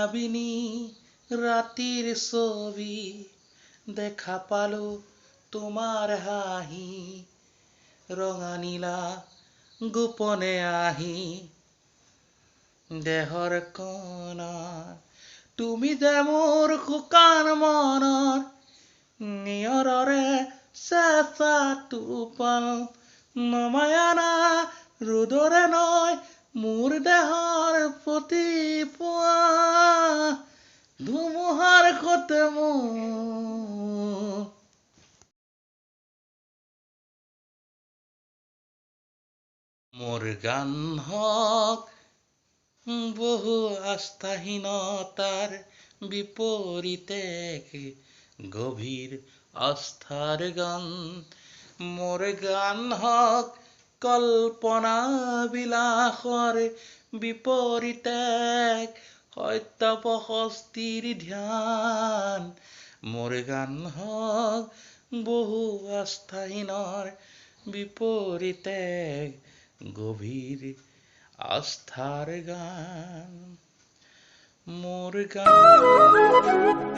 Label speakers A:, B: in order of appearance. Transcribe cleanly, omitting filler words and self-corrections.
A: মায়াবিনী ৰাতিৰ ছবি দেখা পালো তোমাৰ হাঁহি ৰঙা নীলা গোপনে আহি দেহৰ কোণত তুমি যে মোৰ শুকান মনৰ নিয়ৰৰে চেঁচা টোপাল নমায়না ৰ'দৰে নয় মোৰ দেহৰ প্ৰতি পুৱা ধুমুহাৰ সতে মোৰ গান হওক বহু আস্থাহীনতাৰ বিপৰীতে গভীৰ আস্থাৰ গান মোৰ গান হওক কল্পনা বিলাসৰ বিপৰীতে সত্য প্ৰশস্তিৰ ধ্যান মোৰ গান হওক বহু আস্থাহীনৰ বিপৰীতে গভীৰ আস্থাৰ গান মোৰ গান